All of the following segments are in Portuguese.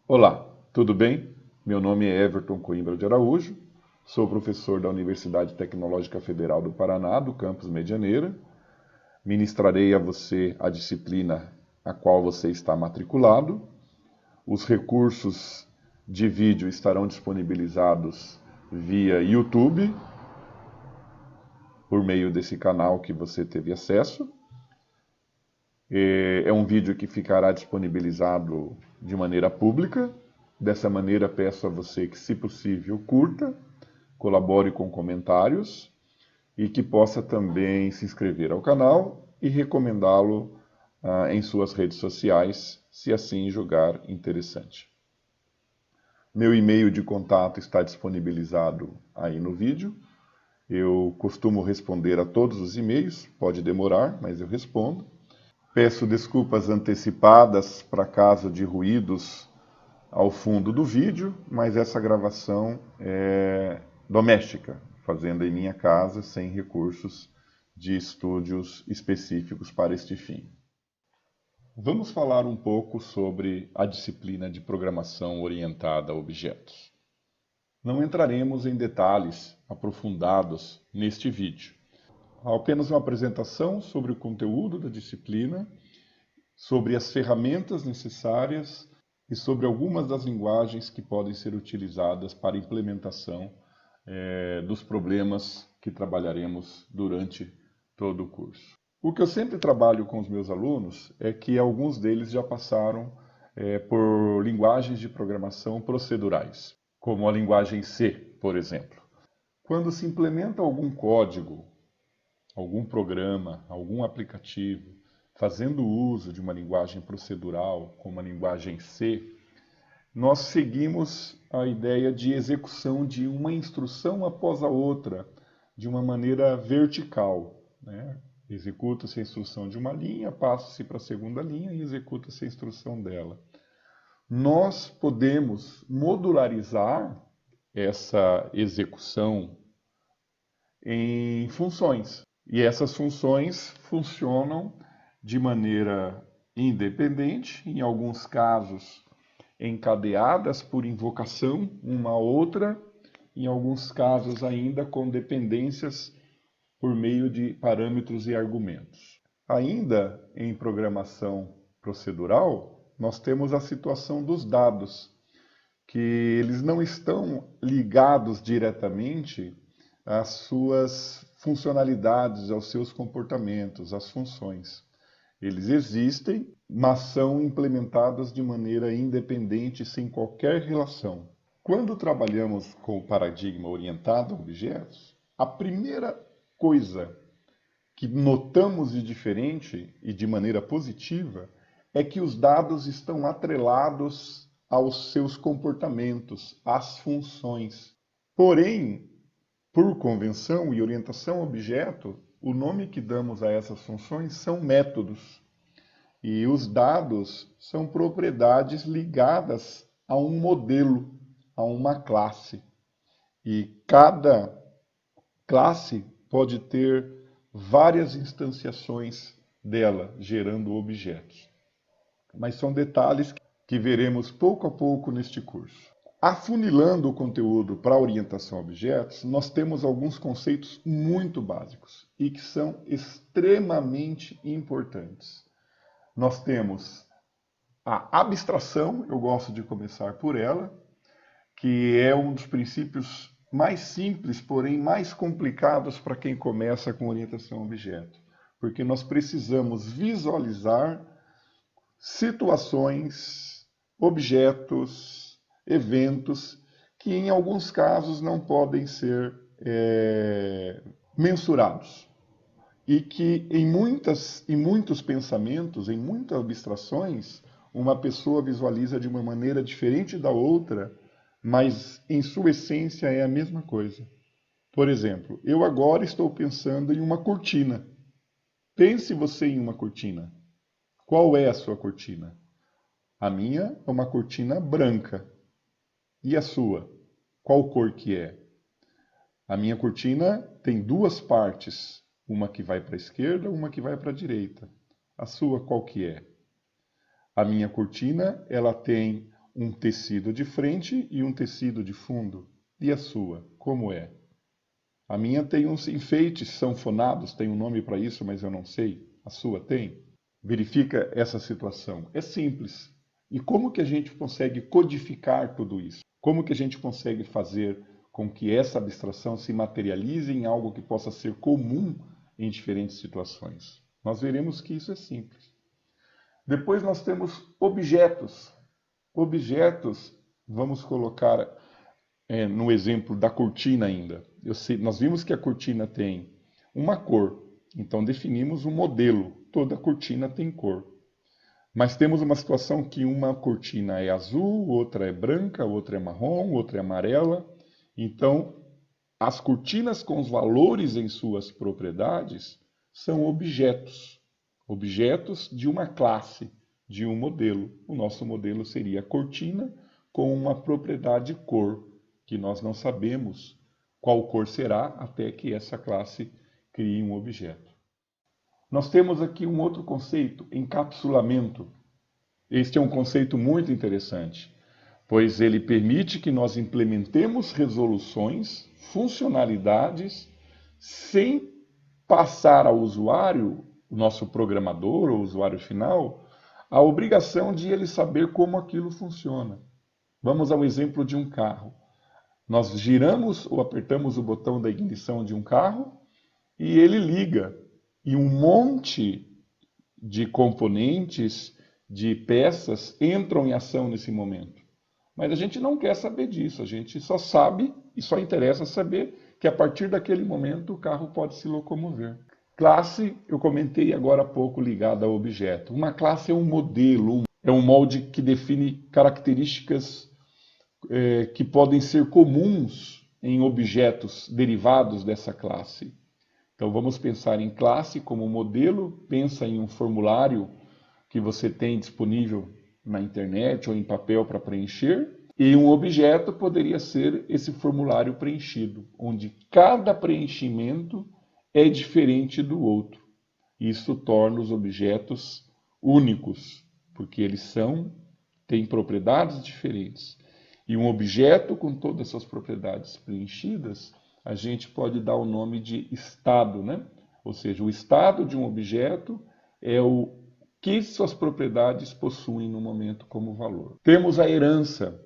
Olá, tudo bem? Meu nome é Everton Coimbra de Araújo, sou professor da Universidade Tecnológica Federal do Paraná, do campus Medianeira. Ministrarei a você a disciplina a qual você está matriculado. Os recursos de vídeo estarão disponibilizados via YouTube, por meio desse canal que você teve acesso. É um vídeo que ficará disponibilizado de maneira pública. Dessa maneira, peço a você que, se possível, curta, colabore com comentários e que possa também se inscrever ao canal e recomendá-lo em suas redes sociais, se assim julgar interessante. Meu e-mail de contato está disponibilizado aí no vídeo. Eu costumo responder a todos os e-mails, pode demorar, mas eu respondo. Peço desculpas antecipadas para caso de ruídos ao fundo do vídeo, mas essa gravação é doméstica, fazendo em minha casa, sem recursos de estúdios específicos para este fim. Vamos falar um pouco sobre a disciplina de programação orientada a objetos. Não entraremos em detalhes aprofundados neste vídeo. Apenas uma apresentação sobre o conteúdo da disciplina, sobre as ferramentas necessárias e sobre algumas das linguagens que podem ser utilizadas para a implementação dos problemas que trabalharemos durante todo o curso. O que eu sempre trabalho com os meus alunos é que alguns deles já passaram por linguagens de programação procedurais, como a linguagem C, por exemplo. Quando se implementa algum código, algum programa, algum aplicativo, fazendo uso de uma linguagem procedural, como a linguagem C, nós seguimos a ideia de execução de uma instrução após a outra, de uma maneira vertical, né? Executa-se a instrução de uma linha, passa-se para a segunda linha e executa-se a instrução dela. Nós podemos modularizar essa execução em funções. E essas funções funcionam de maneira independente, em alguns casos encadeadas por invocação uma a outra, em alguns casos ainda com dependências por meio de parâmetros e argumentos. Ainda em programação procedural, nós temos a situação dos dados, que eles não estão ligados diretamente às suas funcionalidades, aos seus comportamentos, às funções. Eles existem, mas são implementados de maneira independente, sem qualquer relação. Quando trabalhamos com o paradigma orientado a objetos, a primeira coisa que notamos de diferente e de maneira positiva é que os dados estão atrelados aos seus comportamentos, às funções. Porém, por convenção e orientação a objeto, o nome que damos a essas funções são métodos. E os dados são propriedades ligadas a um modelo, a uma classe. E cada classe pode ter várias instanciações dela, gerando objetos. Mas são detalhes que veremos pouco a pouco neste curso. Afunilando o conteúdo para a orientação a objetos, nós temos alguns conceitos muito básicos e que são extremamente importantes. Nós temos a abstração, eu gosto de começar por ela, que é um dos princípios mais simples, porém mais complicados para quem começa com orientação a objeto. Porque nós precisamos visualizar situações, objetos, eventos que em alguns casos não podem ser mensurados. E que em muitos pensamentos, em muitas abstrações, uma pessoa visualiza de uma maneira diferente da outra, mas em sua essência é a mesma coisa. Por exemplo, eu agora estou pensando em uma cortina. Pense você em uma cortina. Qual é a sua cortina? A minha é uma cortina branca. E a sua? Qual cor que é? A minha cortina tem duas partes, uma que vai para a esquerda, uma que vai para a direita. A sua qual que é? A minha cortina, ela tem um tecido de frente e um tecido de fundo. E a sua, como é? A minha tem uns enfeites sanfonados, tem um nome para isso, mas eu não sei. A sua tem? Verifica essa situação. É simples. E como que a gente consegue codificar tudo isso? Como que a gente consegue fazer com que essa abstração se materialize em algo que possa ser comum em diferentes situações? Nós veremos que isso é simples. Depois nós temos objetos. Objetos, vamos colocar no exemplo da cortina ainda. Nós vimos que a cortina tem uma cor, então definimos um modelo. Toda cortina tem cor. Mas temos uma situação que uma cortina é azul, outra é branca, outra é marrom, outra é amarela. Então, as cortinas com os valores em suas propriedades são objetos. Objetos de uma classe, de um modelo. O nosso modelo seria a cortina com uma propriedade cor, que nós não sabemos qual cor será até que essa classe crie um objeto. Nós temos aqui um outro conceito, encapsulamento. Este é um conceito muito interessante, pois ele permite que nós implementemos resoluções, funcionalidades, sem passar ao usuário, o nosso programador ou usuário final, a obrigação de ele saber como aquilo funciona. Vamos ao exemplo de um carro. Nós giramos ou apertamos o botão da ignição de um carro e ele liga. E um monte de componentes, de peças entram em ação nesse momento. Mas a gente não quer saber disso, a gente só sabe e só interessa saber que a partir daquele momento o carro pode se locomover. Classe, eu comentei agora há pouco ligada ao objeto. Uma classe é um modelo, é um molde que define características que podem ser comuns em objetos derivados dessa classe. Então vamos pensar em classe como modelo, pensa em um formulário que você tem disponível na internet ou em papel para preencher, e um objeto poderia ser esse formulário preenchido, onde cada preenchimento é diferente do outro. Isso torna os objetos únicos, porque eles têm propriedades diferentes. E um objeto com todas as suas propriedades preenchidas, a gente pode dar o nome de estado, né? Ou seja, o estado de um objeto é o que suas propriedades possuem no momento como valor. Temos a herança.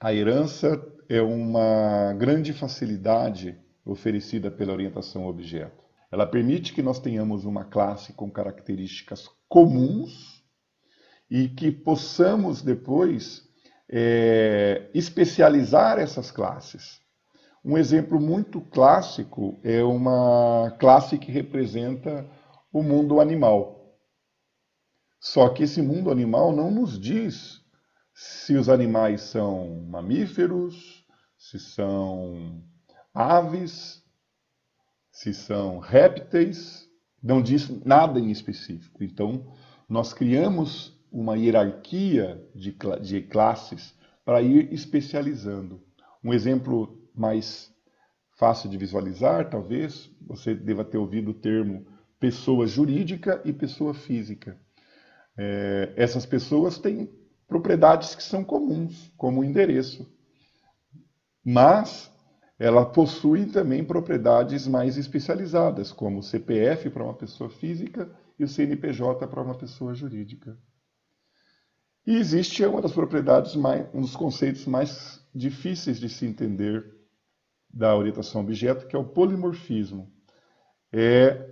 A herança é uma grande facilidade oferecida pela orientação ao objeto. Ela permite que nós tenhamos uma classe com características comuns e que possamos depois especializar essas classes. Um exemplo muito clássico é uma classe que representa o mundo animal. Só que esse mundo animal não nos diz se os animais são mamíferos, se são aves, se são répteis, não diz nada em específico. Então, nós criamos uma hierarquia de classes para ir especializando. Um exemplo mais fácil de visualizar, talvez, você deva ter ouvido o termo pessoa jurídica e pessoa física. Essas pessoas têm propriedades que são comuns, como o endereço. Mas ela possui também propriedades mais especializadas, como o CPF para uma pessoa física e o CNPJ para uma pessoa jurídica. E existe uma das propriedades, um dos conceitos mais difíceis de se entender da orientação a objeto, que é o polimorfismo. É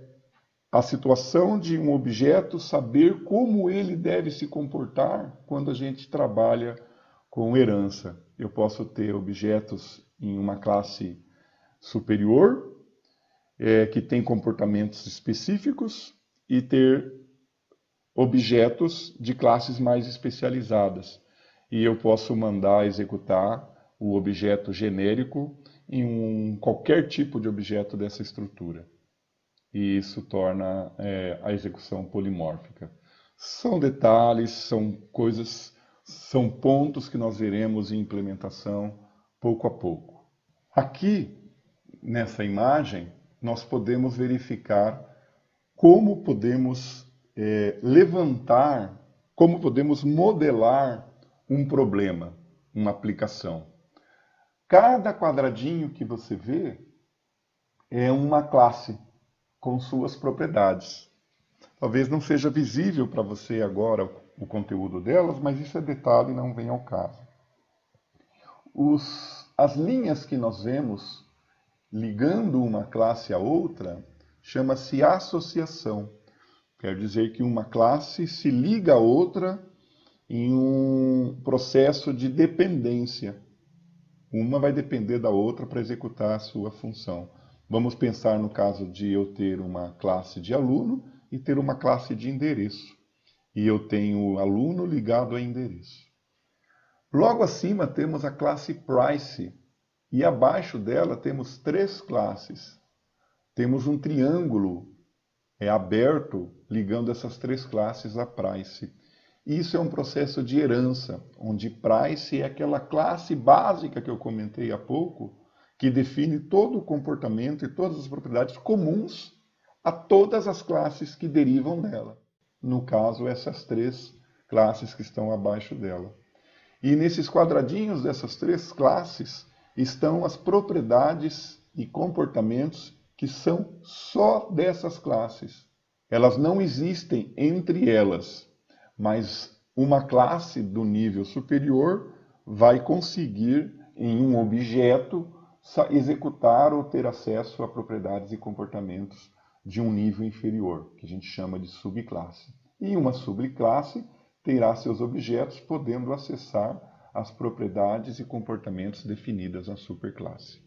a situação de um objeto saber como ele deve se comportar quando a gente trabalha com herança. Eu posso ter objetos em uma classe superior, que tem comportamentos específicos, e ter objetos de classes mais especializadas. E eu posso mandar executar o objeto genérico em qualquer tipo de objeto dessa estrutura. E isso torna a execução polimórfica. São detalhes, são coisas, são pontos que nós veremos em implementação pouco a pouco. Aqui, nessa imagem, nós podemos verificar como podemos levantar, como podemos modelar um problema, uma aplicação. Cada quadradinho que você vê é uma classe com suas propriedades. Talvez não seja visível para você agora o conteúdo delas, mas isso é detalhe e não vem ao caso. As linhas que nós vemos ligando uma classe a outra chama-se associação. Quer dizer que uma classe se liga a outra em um processo de dependência. Uma vai depender da outra para executar a sua função. Vamos pensar no caso de eu ter uma classe de aluno e ter uma classe de endereço. E eu tenho aluno ligado a endereço. Logo acima temos a classe price. E abaixo dela temos 3 classes. Temos um triângulo aberto ligando essas 3 classes a price. Isso é um processo de herança, onde price é aquela classe básica que eu comentei há pouco, que define todo o comportamento e todas as propriedades comuns a todas as classes que derivam dela. No caso, essas 3 classes que estão abaixo dela. E nesses quadradinhos dessas 3 classes estão as propriedades e comportamentos que são só dessas classes. Elas não existem entre elas, mas uma classe do nível superior vai conseguir, em um objeto, executar ou ter acesso a propriedades e comportamentos de um nível inferior, que a gente chama de subclasse. E uma subclasse terá seus objetos podendo acessar as propriedades e comportamentos definidas na superclasse.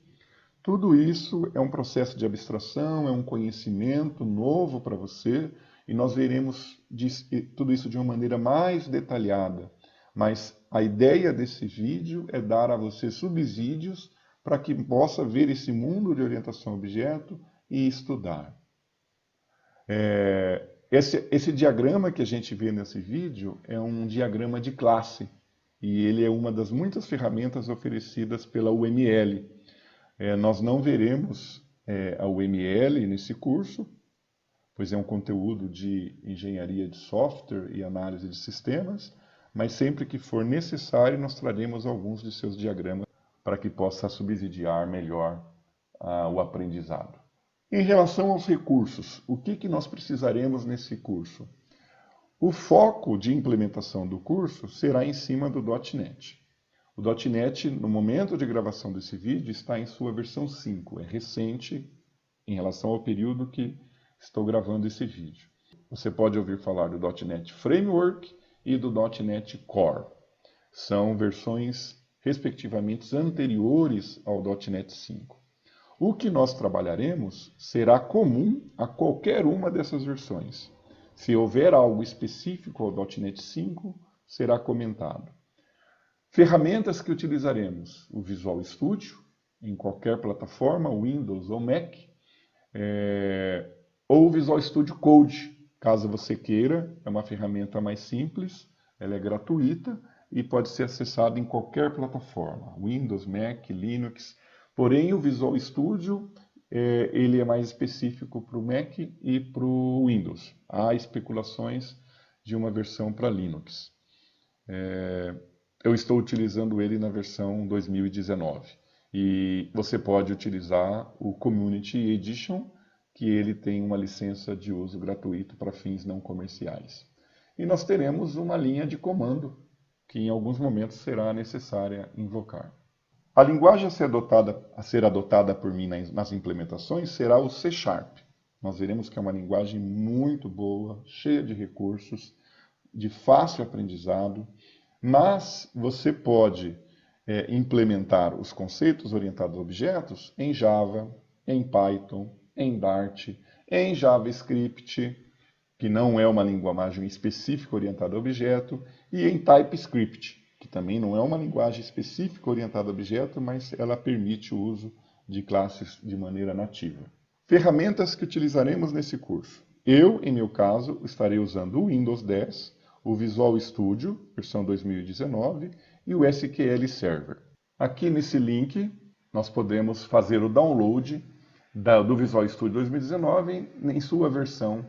Tudo isso é um processo de abstração, é um conhecimento novo para você, e nós veremos tudo isso de uma maneira mais detalhada. Mas a ideia desse vídeo é dar a você subsídios para que possa ver esse mundo de orientação a objeto e estudar. Esse diagrama que a gente vê nesse vídeo é um diagrama de classe, e ele é uma das muitas ferramentas oferecidas pela UML. Nós não veremos a UML nesse curso, pois é um conteúdo de engenharia de software e análise de sistemas, mas sempre que for necessário nós traremos alguns de seus diagramas para que possa subsidiar melhor o aprendizado. Em relação aos recursos, o que nós precisaremos nesse curso? O foco de implementação do curso será em cima do .NET. O .NET, no momento de gravação desse vídeo, está em sua versão 5. É recente em relação ao período que estou gravando esse vídeo. Você pode ouvir falar do .NET Framework e do .NET Core. São versões, respectivamente, anteriores ao .NET 5. O que nós trabalharemos será comum a qualquer uma dessas versões. Se houver algo específico ao .NET 5, será comentado. Ferramentas que utilizaremos: o Visual Studio, em qualquer plataforma, Windows ou Mac, ou o Visual Studio Code, caso você queira. É uma ferramenta mais simples, ela é gratuita e pode ser acessada em qualquer plataforma, Windows, Mac, Linux. Porém, o Visual Studio ele é mais específico para o Mac e para o Windows. Há especulações de uma versão para Linux. Eu estou utilizando ele na versão 2019. E você pode utilizar o Community Edition, que ele tem uma licença de uso gratuito para fins não comerciais. E nós teremos uma linha de comando, que em alguns momentos será necessária invocar. A linguagem a ser adotada por mim nas implementações será o C#. Nós veremos que é uma linguagem muito boa, cheia de recursos, de fácil aprendizado, mas você pode implementar os conceitos orientados a objetos em Java, em Python, em Dart, em JavaScript, que não é uma linguagem específica orientada a objeto, e em TypeScript, que também não é uma linguagem específica orientada a objeto, mas ela permite o uso de classes de maneira nativa. Ferramentas que utilizaremos nesse curso. Eu, em meu caso, estarei usando o Windows 10, o Visual Studio, versão 2019, e o SQL Server. Aqui nesse link, nós podemos fazer o download do Visual Studio 2019 em sua versão,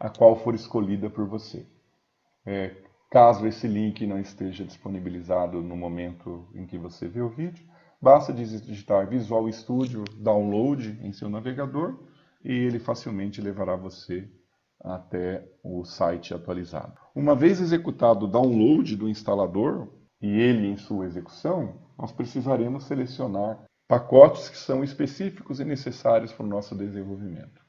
a qual for escolhida por você. Caso esse link não esteja disponibilizado no momento em que você vê o vídeo, basta digitar Visual Studio Download em seu navegador e ele facilmente levará você até o site atualizado. Uma vez executado o download do instalador e ele em sua execução, nós precisaremos selecionar pacotes que são específicos e necessários para o nosso desenvolvimento.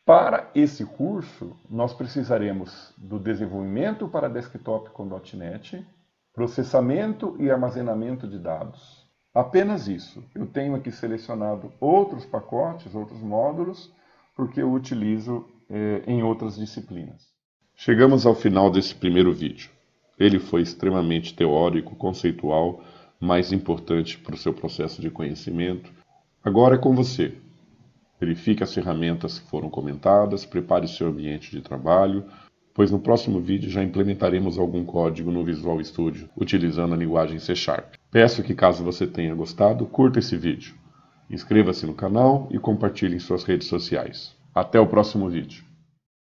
Para esse curso, nós precisaremos do desenvolvimento para desktop com .NET, processamento e armazenamento de dados. Apenas isso. Eu tenho aqui selecionado outros pacotes, outros módulos, porque eu utilizo em outras disciplinas. Chegamos ao final desse primeiro vídeo. Ele foi extremamente teórico, conceitual, mais importante para o seu processo de conhecimento. Agora é com você. Verifique as ferramentas que foram comentadas, prepare o seu ambiente de trabalho, pois no próximo vídeo já implementaremos algum código no Visual Studio utilizando a linguagem C#. Peço que, caso você tenha gostado, curta esse vídeo, inscreva-se no canal e compartilhe em suas redes sociais. Até o próximo vídeo.